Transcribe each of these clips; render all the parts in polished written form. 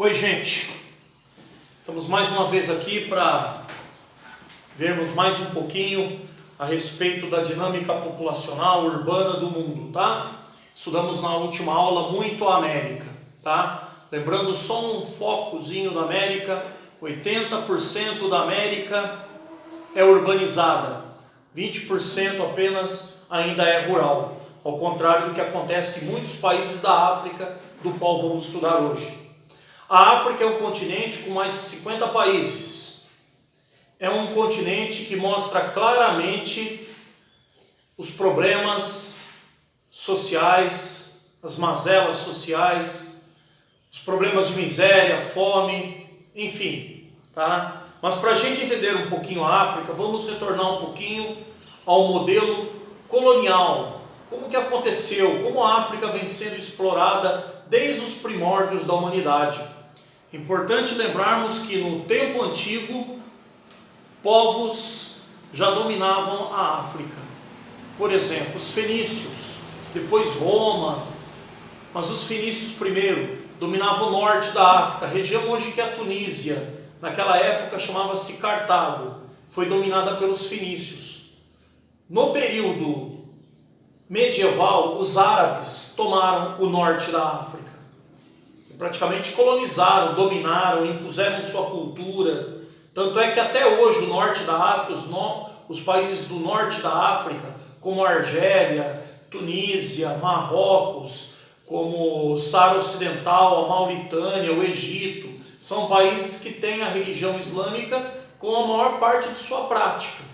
Oi, gente, estamos mais uma vez aqui para vermos mais um pouquinho a respeito da dinâmica populacional urbana do mundo, tá? Estudamos na última aula muito a América, tá? Lembrando só um focozinho da América: 80% da América é urbanizada, 20% apenas ainda é rural, ao contrário do que acontece em muitos países da África, do qual vamos estudar hoje. A África é um continente com mais de 50 países. É um continente que mostra claramente os problemas sociais, as mazelas sociais, os problemas de miséria, fome, enfim, tá? Mas para a gente entender um pouquinho a África, vamos retornar um pouquinho ao modelo colonial. Como que aconteceu, como a África vem sendo explorada desde os primórdios da humanidade. Importante lembrarmos que no tempo antigo, povos já dominavam a África. Por exemplo, os fenícios, depois Roma, mas os fenícios primeiro dominavam o norte da África, a região hoje que é a Tunísia, naquela época chamava-se Cartago, foi dominada pelos fenícios. No período medieval, os árabes tomaram o norte da África. Praticamente colonizaram, dominaram, impuseram sua cultura. Tanto é que até hoje o norte da África, os países do norte da África, como a Argélia, Tunísia, Marrocos, como o Saara Ocidental, a Mauritânia, o Egito, são países que têm a religião islâmica com a maior parte de sua prática.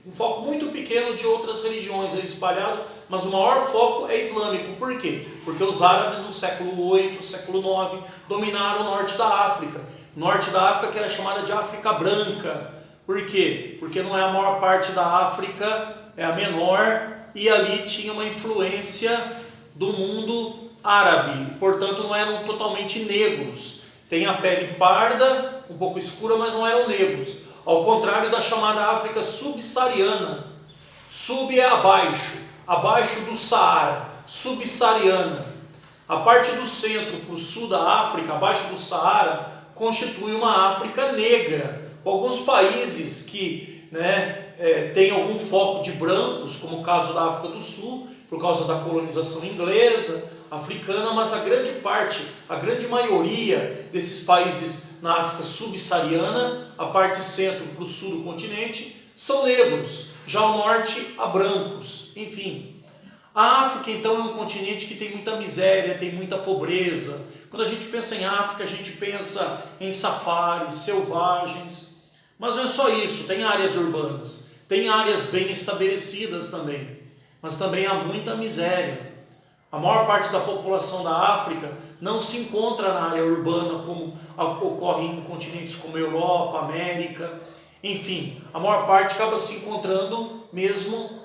Um foco muito pequeno de outras religiões é espalhado, mas o maior foco é islâmico. Por quê? Porque os árabes no século 8, século 9 dominaram o norte da África. Norte da África que era chamada de África Branca. Por quê? Porque não é a maior parte da África, é a menor, e ali tinha uma influência do mundo árabe. Portanto, não eram totalmente negros. Tem a pele parda, um pouco escura, mas não eram negros. Ao contrário da chamada África subsaariana. Sub é abaixo, abaixo do Saara, subsaariana. A parte do centro para o sul da África, abaixo do Saara, constitui uma África negra. Alguns países que têm algum foco de brancos, como o caso da África do Sul, por causa da colonização inglesa, africana, mas a grande parte, a grande maioria desses países na África subsaariana, a parte centro para o sul do continente, são negros, já o norte há brancos, enfim. A África então é um continente que tem muita miséria, tem muita pobreza. Quando a gente pensa em África, a gente pensa em safaris, selvagens, mas não é só isso, tem áreas urbanas, tem áreas bem estabelecidas também, mas também há muita miséria. A maior parte da população da África não se encontra na área urbana, como ocorre em continentes como Europa, América, enfim, a maior parte acaba se encontrando mesmo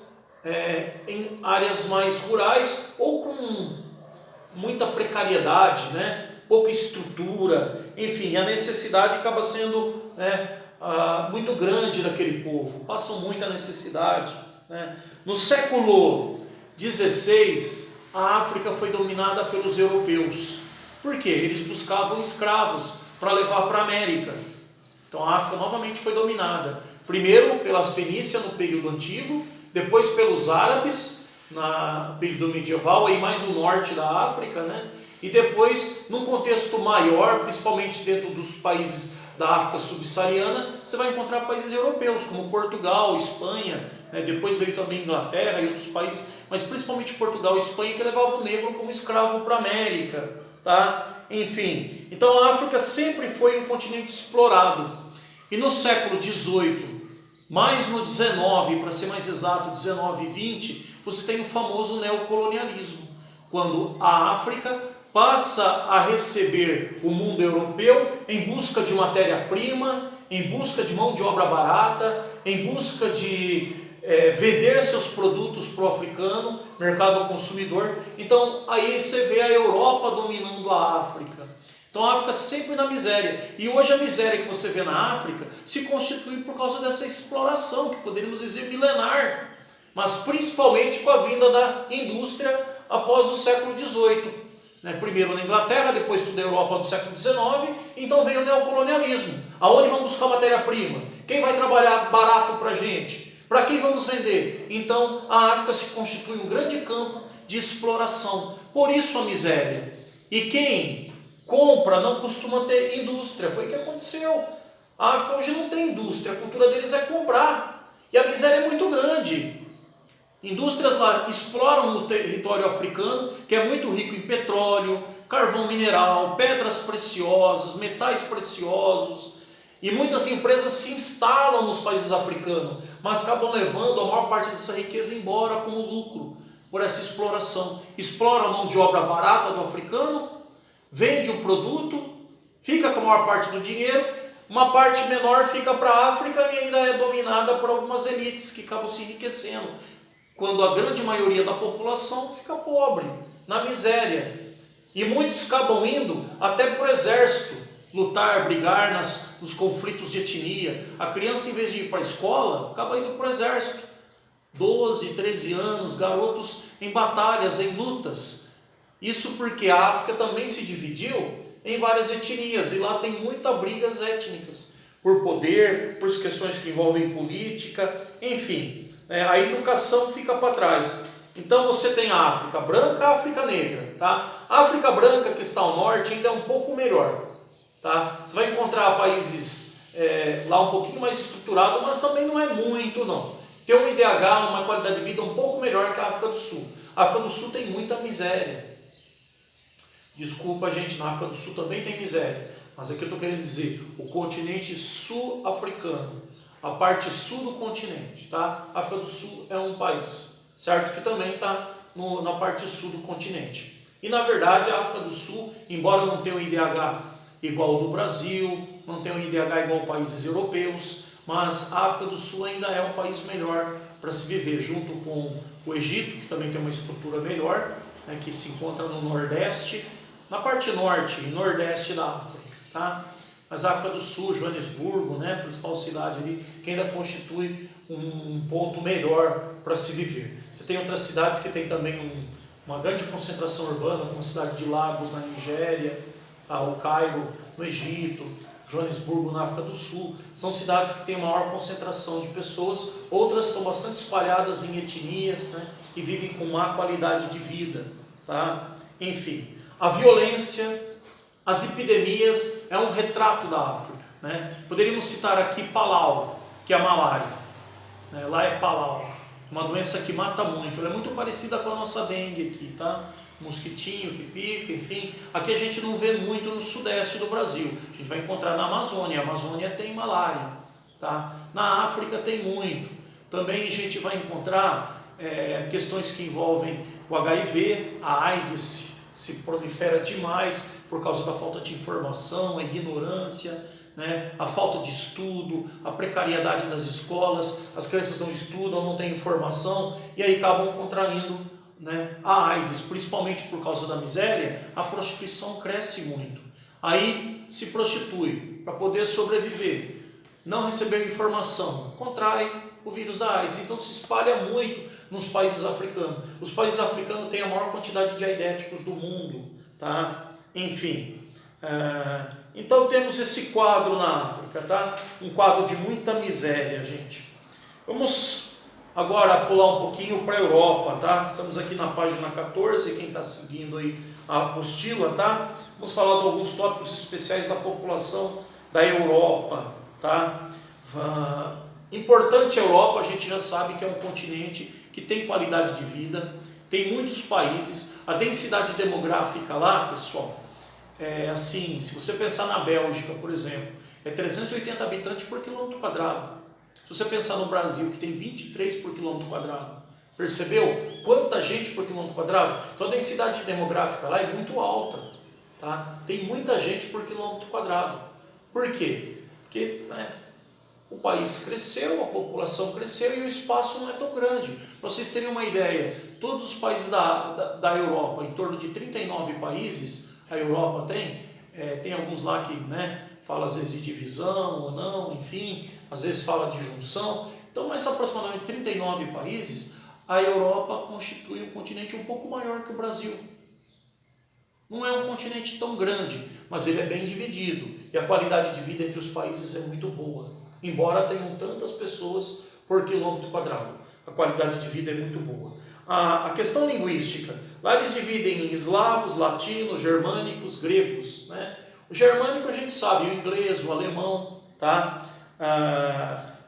em áreas mais rurais ou com muita precariedade, pouca estrutura, enfim, a necessidade acaba sendo muito grande daquele povo, passam muita necessidade. No século XVI, a África foi dominada pelos europeus. Por quê? Eles buscavam escravos para levar para a América. Então a África novamente foi dominada. Primeiro pela Fenícia no período antigo, depois pelos árabes no período medieval, aí mais o norte da África, e depois, num contexto maior, principalmente dentro dos países da África subsaariana, você vai encontrar países europeus, como Portugal, Espanha, depois veio também Inglaterra e outros países, mas principalmente Portugal e Espanha, que levavam o negro como escravo para a América, tá? Enfim, então a África sempre foi um continente explorado. E no século XVIII, mais no XIX, para ser mais exato, 19 e 20, você tem o famoso neocolonialismo, quando a África passa a receber o mundo europeu em busca de matéria-prima, em busca de mão de obra barata, em busca de vender seus produtos para o africano, mercado consumidor. Então aí você vê a Europa dominando a África. Então a África sempre na miséria. E hoje a miséria que você vê na África se constitui por causa dessa exploração, que poderíamos dizer milenar, mas principalmente com a vinda da indústria após o século XVIII. né? Primeiro na Inglaterra, depois tudo a Europa do século XIX, então veio o neocolonialismo. Aonde vamos buscar matéria-prima? Quem vai trabalhar barato para a gente? Para quem vamos vender? Então a África se constitui um grande campo de exploração. Por isso a miséria. E quem compra não costuma ter indústria. Foi o que aconteceu. A África hoje não tem indústria, a cultura deles é comprar. E a miséria é muito grande. Indústrias lá exploram o território africano, que é muito rico em petróleo, carvão mineral, pedras preciosas, metais preciosos. E muitas empresas se instalam nos países africanos, mas acabam levando a maior parte dessa riqueza embora como lucro, por essa exploração. Explora a mão de obra barata do africano, vende o produto, fica com a maior parte do dinheiro, uma parte menor fica para a África e ainda é dominada por algumas elites que acabam se enriquecendo, quando a grande maioria da população fica pobre, na miséria. E muitos acabam indo até para o exército, lutar, brigar nos conflitos de etnia. A criança, em vez de ir para a escola, acaba indo para o exército. 12, 13 anos, garotos em batalhas, em lutas. Isso porque a África também se dividiu em várias etnias, e lá tem muitas brigas étnicas, por poder, por questões que envolvem política, enfim. A educação fica para trás. Então você tem a África branca, a África negra. Tá? A África branca, que está ao norte, ainda é um pouco melhor. Tá? Você vai encontrar países lá um pouquinho mais estruturados, mas também não é muito não. Tem um IDH, uma qualidade de vida um pouco melhor que a África do Sul. A África do Sul tem muita miséria. Desculpa, gente, na África do Sul também tem miséria. Mas aqui eu estou querendo dizer, o continente sul-africano, a parte sul do continente, tá? A África do Sul é um país, certo? Que também está na parte sul do continente. E na verdade a África do Sul, embora não tenha um IDH igual ao do Brasil, não tenha um IDH igual a países europeus, mas a África do Sul ainda é um país melhor para se viver, junto com o Egito, que também tem uma estrutura melhor, né, que se encontra no Nordeste, na parte norte e nordeste da África, tá? Mas a África do Sul, Joanesburgo, né, principal cidade ali, que ainda constitui um ponto melhor para se viver. Você tem outras cidades que tem também uma grande concentração urbana, como a cidade de Lagos, na Nigéria, tá? O Cairo, no Egito, Joanesburgo, na África do Sul. São cidades que têm maior concentração de pessoas, outras estão bastante espalhadas em etnias, né, e vivem com má qualidade de vida. Tá? Enfim, a violência, as epidemias é um retrato da África. Né? Poderíamos citar aqui Palau, que é a malária. Né? Lá é Palau, uma doença que mata muito. Ela é muito parecida com a nossa dengue aqui, tá? Mosquitinho que pica, enfim. Aqui a gente não vê muito no sudeste do Brasil. A gente vai encontrar na Amazônia. A Amazônia tem malária. Tá? Na África tem muito. Também a gente vai encontrar questões que envolvem o HIV, a AIDS se prolifera demais por causa da falta de informação, a ignorância, né? A falta de estudo, a precariedade das escolas, as crianças não estudam, não têm informação e aí acabam contraindo, né, a AIDS, principalmente por causa da miséria. A prostituição cresce muito. Aí se prostitui para poder sobreviver, não receber informação, contrai o vírus da AIDS, então se espalha muito nos países africanos. Os países africanos têm a maior quantidade de aidéticos do mundo, tá? Enfim, então temos esse quadro na África, tá? Um quadro de muita miséria, gente. Vamos agora pular um pouquinho para a Europa, tá? Estamos aqui na página 14, quem está seguindo aí a apostila, tá? Vamos falar de alguns tópicos especiais da população da Europa, tá? Importante a Europa, a gente já sabe que é um continente que tem qualidade de vida, tem muitos países, a densidade demográfica lá, pessoal, é assim, se você pensar na Bélgica, por exemplo, é 380 habitantes por quilômetro quadrado. Se você pensar no Brasil, que tem 23 por quilômetro quadrado, percebeu quanta gente por quilômetro quadrado? Então a densidade demográfica lá é muito alta, tá? Tem muita gente por quilômetro quadrado. Por quê? Porque, né, o país cresceu, a população cresceu e o espaço não é tão grande. Para vocês terem uma ideia, todos os países da Europa, em torno de 39 países, a Europa tem alguns lá que, né, fala às vezes de divisão ou não, enfim, às vezes fala de junção. Então, mais aproximadamente 39 países, a Europa constitui um continente um pouco maior que o Brasil. Não é um continente tão grande, mas ele é bem dividido. E a qualidade de vida entre os países é muito boa. Embora tenham tantas pessoas por quilômetro quadrado, a qualidade de vida é muito boa. A questão linguística, lá eles dividem em eslavos, latinos, germânicos, gregos, né? O germânico a gente sabe, o inglês, o alemão, tá?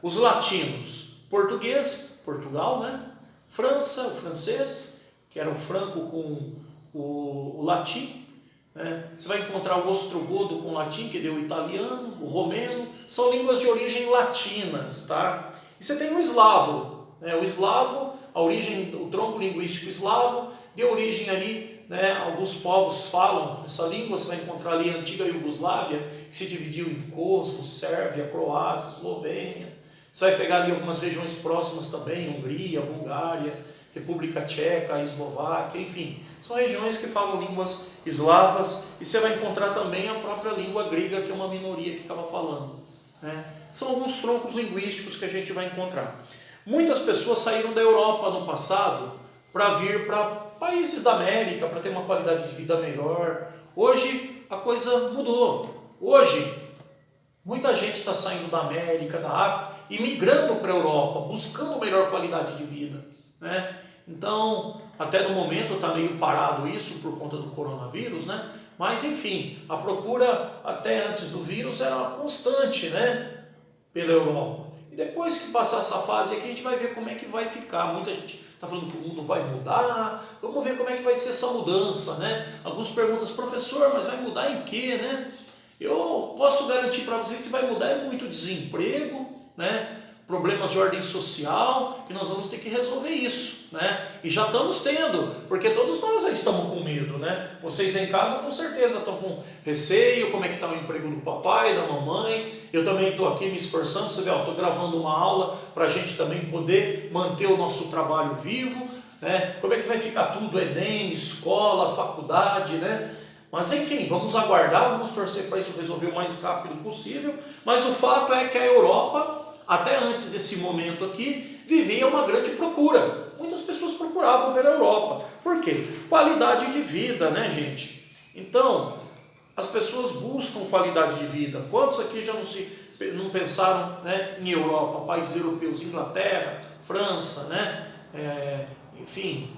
Os latinos, português, Portugal, né? França, o francês, que era o franco com o latim, né? Você vai encontrar o ostrogodo com o latim, que deu o italiano, o romeno, são línguas de origem latinas, tá? E você tem o eslavo, né? O eslavo, a origem, o tronco linguístico eslavo, deu origem ali, né? Alguns povos falam essa língua, você vai encontrar ali a antiga Iugoslávia, que se dividiu em Kosovo, Sérvia, Croácia, Eslovênia. Você vai pegar ali algumas regiões próximas também, Hungria, Bulgária, República Tcheca, Eslováquia, enfim. São regiões que falam línguas eslavas e você vai encontrar também a própria língua grega, que é uma minoria que acaba falando, né? São alguns troncos linguísticos que a gente vai encontrar. Muitas pessoas saíram da Europa no passado para vir para países da América, para ter uma qualidade de vida melhor. Hoje a coisa mudou. Hoje muita gente está saindo da América, da África e migrando para a Europa, buscando melhor qualidade de vida, né? Então, até no momento está meio parado isso por conta do coronavírus, né? Mas enfim, a procura até antes do vírus era constante, né? Pela Europa. E depois que passar essa fase aqui, a gente vai ver como é que vai ficar. Muita gente está falando que o mundo vai mudar. Vamos ver como é que vai ser essa mudança, né? Alguns perguntam, professor, mas vai mudar em quê, né? Eu posso garantir para você que vai mudar é muito desemprego, né? Problemas de ordem social, que nós vamos ter que resolver isso, né? E já estamos tendo, porque todos nós estamos com medo, né? Vocês em casa com certeza estão com receio, como é que está o emprego do papai, da mamãe. Eu também estou aqui me esforçando, você vê, estou gravando uma aula para a gente também poder manter o nosso trabalho vivo, né? Como é que vai ficar tudo, Enem, escola, faculdade, né? Mas enfim, vamos aguardar, vamos torcer para isso resolver o mais rápido possível. Mas o fato é que a Europa, até antes desse momento aqui, vivia uma grande procura. Muitas pessoas procuravam pela Europa. Por quê? Qualidade de vida, né, gente? Então, as pessoas buscam qualidade de vida. Quantos aqui já não pensaram, né, em Europa, países europeus, Inglaterra, França, né? Enfim,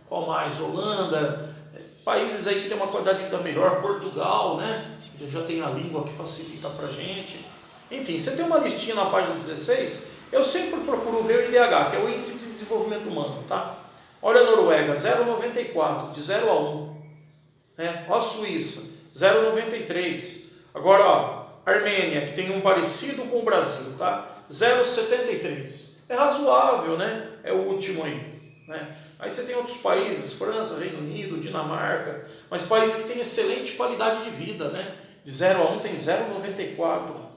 qual mais? Holanda, países aí que tem uma qualidade de vida melhor, Portugal, né? Já tem a língua que facilita para a gente. Enfim, você tem uma listinha na página 16, eu sempre procuro ver o IDH, que é o Índice de Desenvolvimento Humano, tá? Olha a Noruega, 0,94, de 0 a 1. Né? Olha a Suíça, 0,93. Agora, ó, Armênia, que tem um parecido com o Brasil, tá? 0,73. É razoável, né? É o último aí. Né? Aí você tem outros países, França, Reino Unido, Dinamarca, mas países que têm excelente qualidade de vida, né? De 0 a 1 tem 0,94.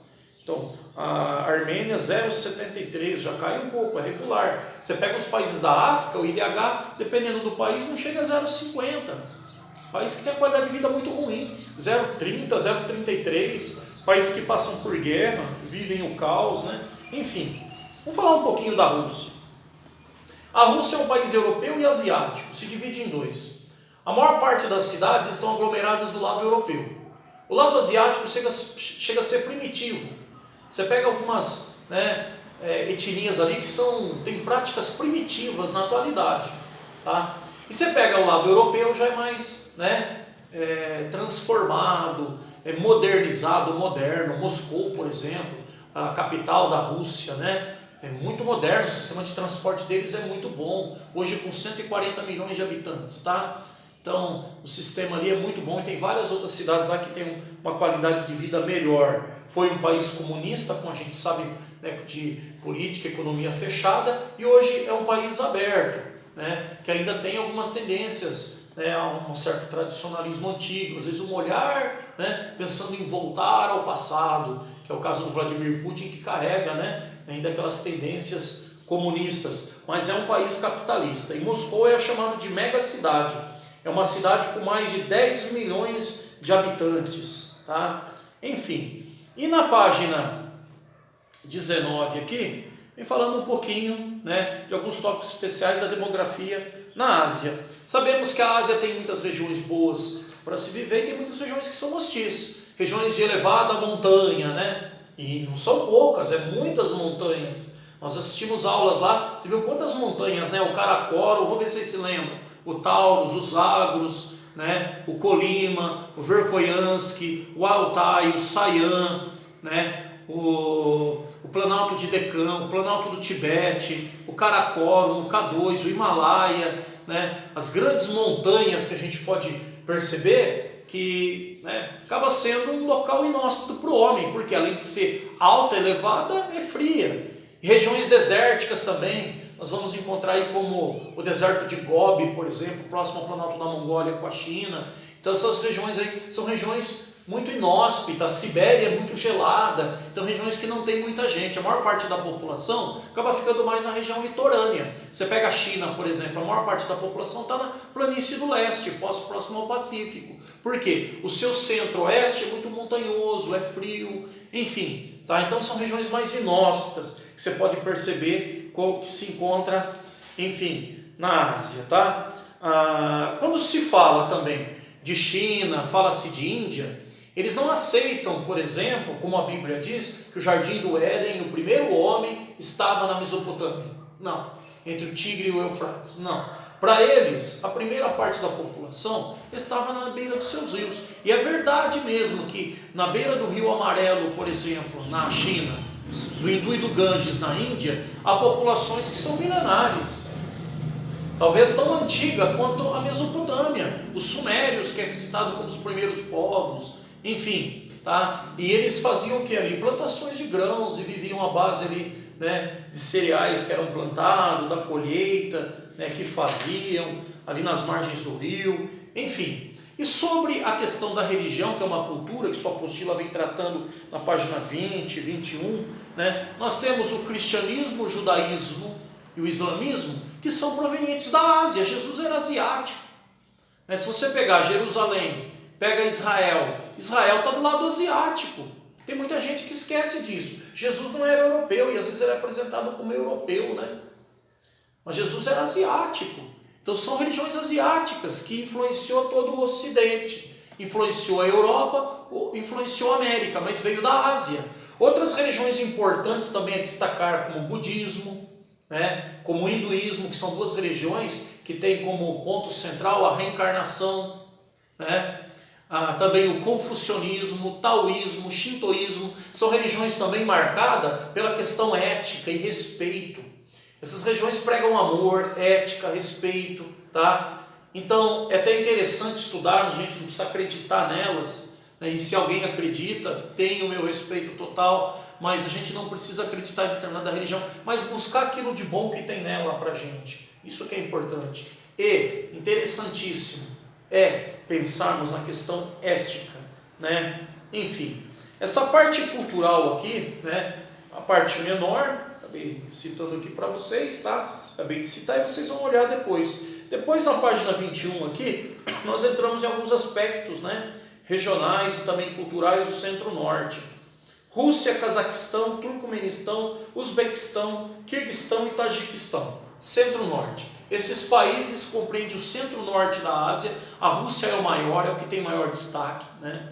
Então, a Armênia 0,73, já cai um pouco, é regular. Você pega os países da África, o IDH, dependendo do país, não chega a 0,50. País que tem a qualidade de vida muito ruim, 0,30, 0,33. Países que passam por guerra, vivem o caos, né? Enfim, vamos falar um pouquinho da Rússia. A Rússia é um país europeu e asiático, se divide em dois. A maior parte das cidades estão aglomeradas do lado europeu. O lado asiático chega a ser primitivo. Você pega algumas, né, etnias ali que têm práticas primitivas na atualidade. Tá? E você pega o lado europeu, já é mais, né, transformado, modernizado, moderno. Moscou, por exemplo, a capital da Rússia, né? É muito moderno, o sistema de transporte deles é muito bom, hoje com 140 milhões de habitantes, tá? Então, o sistema ali é muito bom e tem várias outras cidades lá que têm uma qualidade de vida melhor. Foi um país comunista, como a gente sabe, né, de política e economia fechada, e hoje é um país aberto, né, que ainda tem algumas tendências, né, a um certo tradicionalismo antigo, às vezes um olhar, né, pensando em voltar ao passado, que é o caso do Vladimir Putin, que carrega, né, ainda aquelas tendências comunistas, mas é um país capitalista. E Moscou é chamado de mega cidade, é uma cidade com mais de 10 milhões de habitantes, tá? Enfim, e na página 19 aqui, vem falando um pouquinho, né, de alguns tópicos especiais da demografia na Ásia. Sabemos que a Ásia tem muitas regiões boas para se viver, e tem muitas regiões que são hostis, regiões de elevada montanha, né? E não são poucas, é muitas montanhas. Nós assistimos aulas lá, você viu quantas montanhas, né? O Caracoro, vamos ver se vocês se lembram, o Taurus, os Zagros, né? O Colima, o Verkhoyansk, o Altai, o Sayan, né? O Planalto de Deccan, o Planalto do Tibete, o Karakorum, o K2, o Himalaia, né? As grandes montanhas que a gente pode perceber que, né, acaba sendo um local inóspito para o homem, porque além de ser alta, elevada, é fria. E regiões desérticas também, nós vamos encontrar aí como o deserto de Gobi, por exemplo, próximo ao Planalto da Mongólia com a China. Então essas regiões aí são regiões muito inóspitas, a Sibéria é muito gelada, então regiões que não tem muita gente. A maior parte da população acaba ficando mais na região litorânea. Você pega a China, por exemplo, a maior parte da população está na planície do leste, próximo ao Pacífico. Por quê? O seu centro-oeste é muito montanhoso, é frio, enfim. Tá? Então são regiões mais inóspitas que você pode perceber que se encontra, enfim, na Ásia. Tá? Quando se fala também de China, fala-se de Índia, eles não aceitam, por exemplo, como a Bíblia diz, que o Jardim do Éden, o primeiro homem, estava na Mesopotâmia. Não. Entre o Tigre e o Eufrates. Não. Para eles, a primeira parte da população estava na beira dos seus rios. E é verdade mesmo que na beira do Rio Amarelo, por exemplo, na China, do Hindu e do Ganges, na Índia, há populações que são milenares. Talvez tão antiga quanto a Mesopotâmia. Os sumérios, que é citado como os primeiros povos, enfim, tá? E eles faziam o que ali? Plantações de grãos e viviam à base ali, né, de cereais que eram plantados, da colheita, né, que faziam ali nas margens do rio, enfim. E sobre a questão da religião, que é uma cultura que sua apostila vem tratando na página 20, 21, né, nós temos o cristianismo, o judaísmo e o islamismo, que são provenientes da Ásia. Jesus era asiático. Né? Se você pegar Jerusalém, pega Israel, Israel está do lado asiático. Tem muita gente que esquece disso. Jesus não era europeu e às vezes ele é apresentado como europeu, né? Mas Jesus era asiático. Então são religiões asiáticas que influenciou todo o Ocidente. Influenciou a Europa, influenciou a América, mas veio da Ásia. Outras religiões importantes também a destacar, como o budismo, né? Como o hinduísmo, que são duas religiões que têm como ponto central a reencarnação, né? Também o confucionismo, o taoísmo, o shintoísmo, são religiões também marcadas pela questão ética e respeito. Essas religiões pregam amor, ética, respeito, tá? Então é até interessante estudarmos, a gente não precisa acreditar nelas, né? E se alguém acredita, tem o meu respeito total, mas a gente não precisa acreditar em determinada religião, mas buscar aquilo de bom que tem nela pra gente. Isso que é importante. E, interessantíssimo, é pensarmos na questão ética, né? Enfim, essa parte cultural aqui, né? A parte menor, acabei citando aqui para vocês, tá? Acabei de citar e vocês vão olhar depois. Depois na página 21 aqui, nós entramos em alguns aspectos, né? Regionais e também culturais do Centro-Norte. Rússia, Cazaquistão, Turcomenistão, Uzbequistão, Quirguistão e Tajiquistão. Centro-Norte. Esses países compreendem o centro-norte da Ásia. A Rússia é o maior, é o que tem maior destaque, né?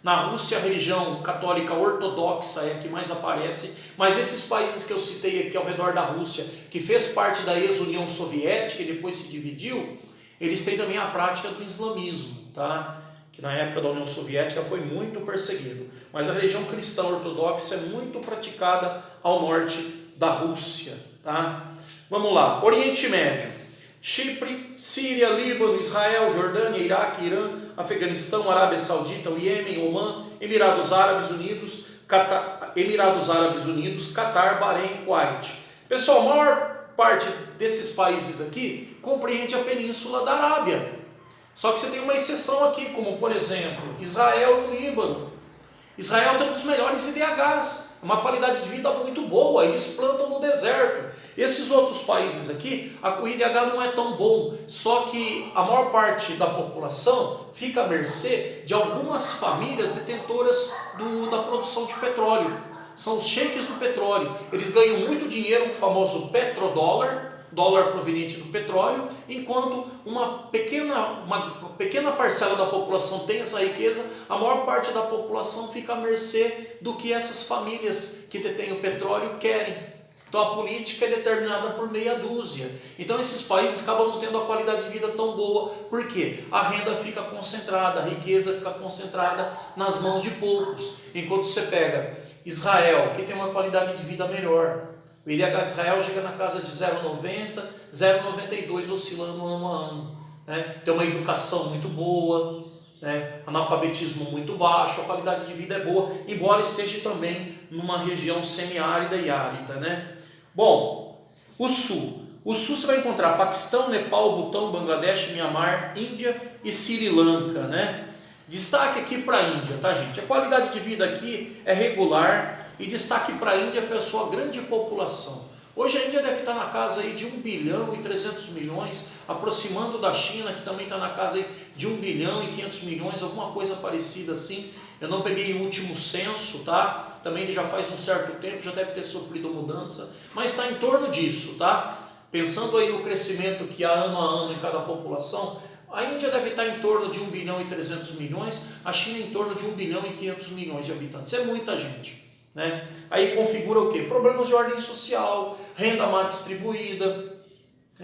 Na Rússia, a religião católica ortodoxa é a que mais aparece, mas esses países que eu citei aqui ao redor da Rússia, que fez parte da ex-União Soviética e depois se dividiu, eles têm também a prática do islamismo, tá? Que na época da União Soviética foi muito perseguido. Mas a religião cristã ortodoxa é muito praticada ao norte da Rússia, tá? Vamos lá, Oriente Médio. Chipre, Síria, Líbano, Israel, Jordânia, Iraque, Irã, Afeganistão, Arábia Saudita, o Iêmen, Omã, Emirados Árabes Unidos, Catar, Bahrein, Kuwait. Pessoal, a maior parte desses países aqui compreende a Península da Arábia. Só que você tem uma exceção aqui, como por exemplo, Israel e o Líbano. Israel tem um dos melhores IDHs, uma qualidade de vida muito boa, eles plantam no deserto. Esses outros países aqui, o IDH não é tão bom, só que a maior parte da população fica à mercê de algumas famílias detentoras da produção de petróleo. São os sheiks do petróleo, eles ganham muito dinheiro com o famoso petrodólar, dólar proveniente do petróleo, enquanto uma pequena parcela da população tem essa riqueza, a maior parte da população fica à mercê do que essas famílias que detêm o petróleo querem. Então a política é determinada por meia dúzia. Então esses países acabam não tendo a qualidade de vida tão boa. Por quê? A renda fica concentrada, a riqueza fica concentrada nas mãos de poucos. Enquanto você pega Israel, que tem uma qualidade de vida melhor. O IDH de Israel chega na casa de 0,90, 0,92, oscilando ano a ano. Né? Tem uma educação muito boa, né? Analfabetismo muito baixo, a qualidade de vida é boa, embora esteja também numa região semiárida e árida. Né? Bom, o sul você vai encontrar Paquistão, Nepal, Butão, Bangladesh, Mianmar, Índia e Sri Lanka. Né? Destaque aqui para a Índia, tá, gente? A qualidade de vida aqui é regular e destaque para a Índia pela sua grande população. Hoje a Índia deve estar na casa aí de 1 bilhão e 300 milhões, aproximando da China, que também está na casa aí de 1 bilhão e 500 milhões, alguma coisa parecida assim. Eu não peguei o último censo, tá? Também ele já faz um certo tempo, já deve ter sofrido mudança, mas está em torno disso, tá? Pensando aí no crescimento que há ano a ano em cada população, a Índia deve estar em torno de 1 bilhão e 300 milhões, a China em torno de 1 bilhão e 500 milhões de habitantes. É muita gente. Né? Aí configura o quê? Problemas de ordem social, renda má distribuída,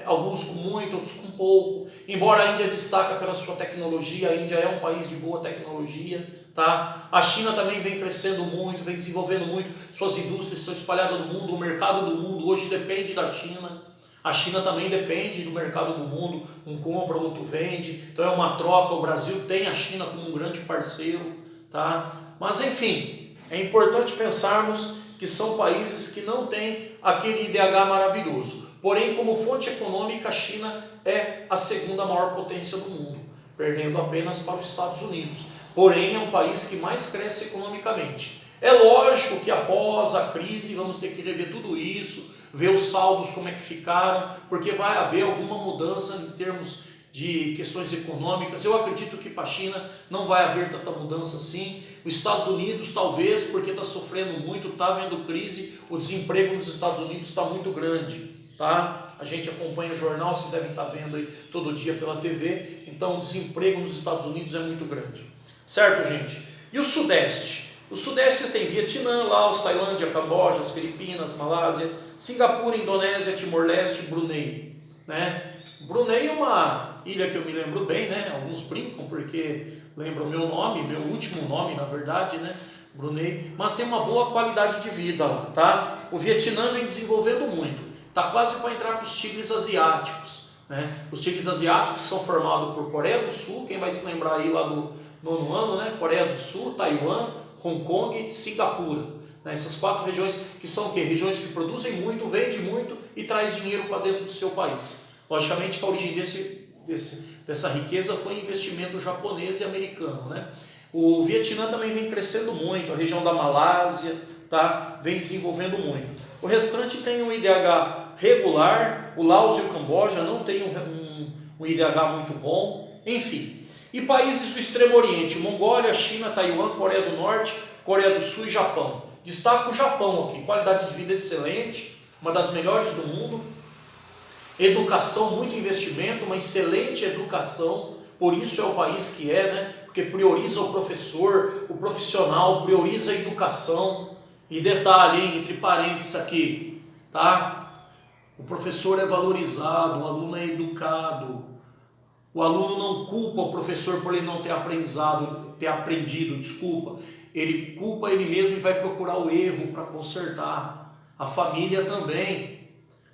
alguns com muito, outros com pouco. Embora a Índia destaca pela sua tecnologia, a Índia é um país de boa tecnologia. Tá? A China também vem crescendo muito, vem desenvolvendo muito, suas indústrias estão espalhadas no mundo, o mercado do mundo hoje depende da China. A China também depende do mercado do mundo, um compra, o outro vende, então é uma troca, o Brasil tem a China como um grande parceiro. Tá? Mas enfim, é importante pensarmos que são países que não têm aquele IDH maravilhoso. Porém, como fonte econômica, a China é a segunda maior potência do mundo, perdendo apenas para os Estados Unidos. Porém, é um país que mais cresce economicamente. É lógico que após a crise vamos ter que rever tudo isso, ver os saldos como é que ficaram, porque vai haver alguma mudança em termos de questões econômicas. Eu acredito que para a China não vai haver tanta mudança assim. Os Estados Unidos talvez, porque está sofrendo muito, está vendo crise, o desemprego nos Estados Unidos está muito grande. Tá? A gente acompanha o jornal, vocês devem estar vendo aí todo dia pela TV, então o desemprego nos Estados Unidos é muito grande. Certo, gente? E o Sudeste? O Sudeste tem Vietnã, Laos, Tailândia, Camboja, as Filipinas, Malásia, Singapura, Indonésia, Timor-Leste, Brunei. Né? Brunei é uma ilha que eu me lembro bem, né? Alguns brincam porque lembram o meu nome, meu último nome, na verdade, né? Brunei, mas tem uma boa qualidade de vida lá, tá? O Vietnã vem desenvolvendo muito, tá quase para entrar para os tigres asiáticos, né? Os tigres asiáticos são formados por Coreia do Sul, quem vai se lembrar aí lá do 9º ano, né? Coreia do Sul, Taiwan, Hong Kong e Singapura. Né? Essas 4 regiões que são o quê? Regiões que produzem muito, vendem muito e traz dinheiro para dentro do seu país. Logicamente que a origem dessa riqueza foi investimento japonês e americano. Né? O Vietnã também vem crescendo muito, a região da Malásia, tá? Vem desenvolvendo muito. O restante tem um IDH regular, o Laos e o Camboja não tem um IDH muito bom, enfim. E países do Extremo Oriente, Mongólia, China, Taiwan, Coreia do Norte, Coreia do Sul e Japão. Destaco o Japão aqui, qualidade de vida excelente, uma das melhores do mundo. Educação, muito investimento, uma excelente educação, por isso é o país que é, né? Porque prioriza o professor, o profissional, prioriza a educação. E detalhe, hein, entre parênteses aqui, tá? O professor é valorizado, o aluno é educado. O aluno não culpa o professor por ele não ter aprendido, ele culpa ele mesmo e vai procurar o erro para consertar. A família também.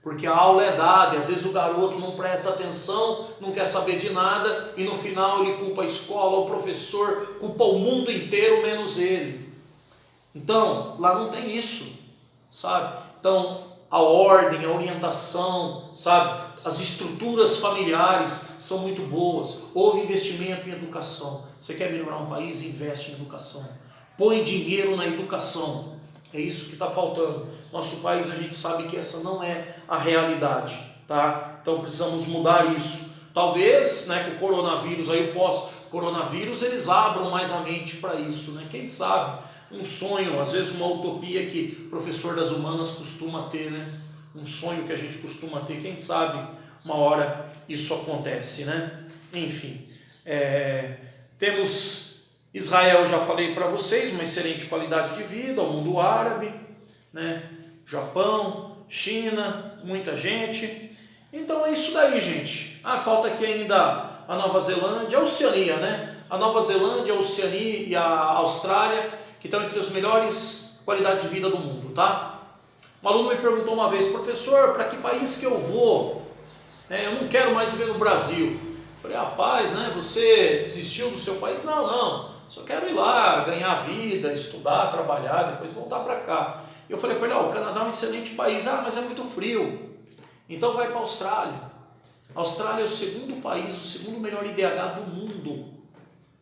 Porque a aula é dada, e às vezes o garoto não presta atenção, não quer saber de nada, e no final ele culpa a escola, o professor, culpa o mundo inteiro menos ele. Então, lá não tem isso, sabe? Então, a ordem, a orientação, sabe? As estruturas familiares são muito boas, houve investimento em educação. Você quer melhorar um país? Investe em educação. Põe dinheiro na educação. É isso que está faltando. Nosso país, a gente sabe que essa não é a realidade, tá? Então precisamos mudar isso. Talvez, né, com o coronavírus, aí o pós-coronavírus, eles abram mais a mente para isso, né? Quem sabe? Um sonho, às vezes uma utopia que o professor das humanas costuma ter, né? um sonho que a gente costuma ter, quem sabe uma hora isso acontece, né? Enfim, temos Israel, já falei para vocês, uma excelente qualidade de vida, o mundo árabe, né? Japão, China, muita gente. Então é isso daí, gente. Falta aqui ainda a Nova Zelândia, a Oceania, né? A Nova Zelândia, a Oceania e a Austrália, que estão entre as melhores qualidades de vida do mundo, tá? Um aluno me perguntou uma vez, professor, para que país que eu vou? Eu não quero mais viver no Brasil. Eu falei, rapaz, né? Você desistiu do seu país? Não, só quero ir lá, ganhar vida, estudar, trabalhar, depois voltar para cá. Eu falei para ele, o Canadá é um excelente país, mas é muito frio. Então vai para a Austrália. A Austrália é o segundo país, o segundo melhor IDH do mundo,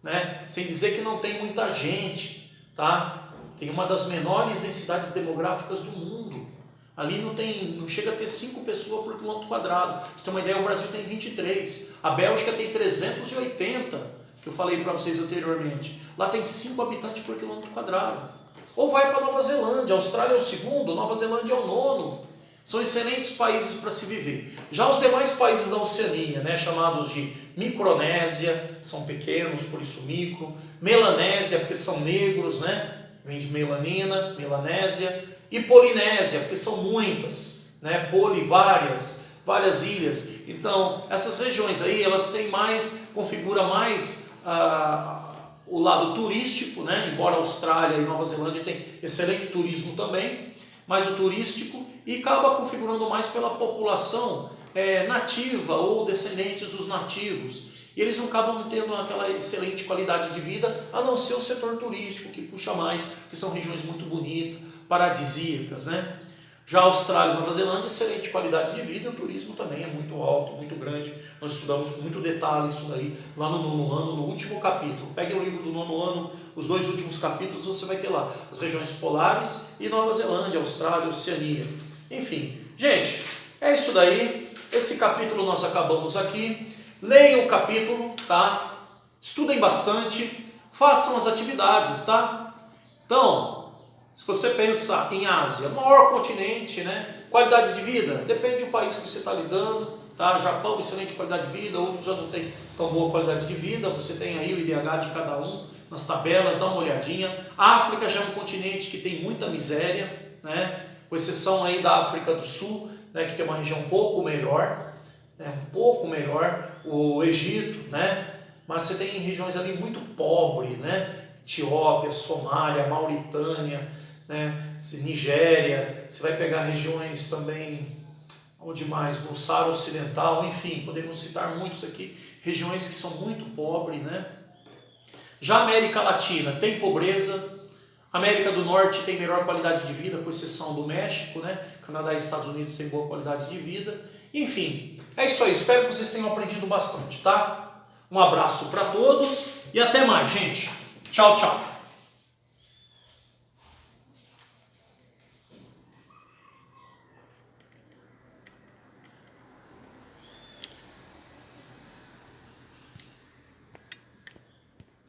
né? Sem dizer que não tem muita gente, tá? Tem uma das menores densidades demográficas do mundo. Ali não chega a ter 5 pessoas por quilômetro quadrado. Pra você ter uma ideia, o Brasil tem 23. A Bélgica tem 380, que eu falei para vocês anteriormente. Lá tem 5 habitantes por quilômetro quadrado. Ou vai para Nova Zelândia. A Austrália é o segundo, Nova Zelândia é o nono. São excelentes países para se viver. Já os demais países da Oceania, né, chamados de Micronésia, são pequenos, por isso micro. Melanésia, porque são negros, né? Vem de melanina, Melanésia. E Polinésia, porque são muitas, né? Várias ilhas. Então, essas regiões aí, elas têm configura mais o lado turístico, né? Embora a Austrália e Nova Zelândia tenham excelente turismo também, mas o turístico, e acaba configurando mais pela população nativa ou descendentes dos nativos. E eles não acabam tendo aquela excelente qualidade de vida, a não ser o setor turístico, que puxa mais, porque são regiões muito bonitas, paradisíacas, né? Já a Austrália e Nova Zelândia, excelente qualidade de vida, e o turismo também é muito alto, muito grande. Nós estudamos com muito detalhe isso daí lá no 9º ano, no último capítulo. Pegue o livro do 9º ano, os 2 últimos capítulos, você vai ter lá as regiões polares e Nova Zelândia, Austrália, Oceania. Enfim, gente, é isso daí. Esse capítulo nós acabamos aqui. Leiam o capítulo, tá? Estudem bastante, façam as atividades, tá? Então, se você pensa em Ásia, maior continente, né? Qualidade de vida, depende do país que você está lidando, tá? Japão, excelente qualidade de vida, outros já não tem tão boa qualidade de vida, você tem aí o IDH de cada um nas tabelas, dá uma olhadinha. A África já é um continente que tem muita miséria, né? Com exceção aí da África do Sul, né? Que tem uma região um pouco melhor, o Egito, né? Mas você tem regiões ali muito pobres, né? Etiópia, Somália, Mauritânia, né? Nigéria, você vai pegar regiões também, onde mais? No Saara Ocidental, enfim, podemos citar muitos aqui, regiões que são muito pobres, né? Já a América Latina tem pobreza, a América do Norte tem melhor qualidade de vida, com exceção do México, né? Canadá e Estados Unidos têm boa qualidade de vida, enfim, é isso aí, espero que vocês tenham aprendido bastante, tá? Um abraço para todos e até mais, gente. Tchau, tchau.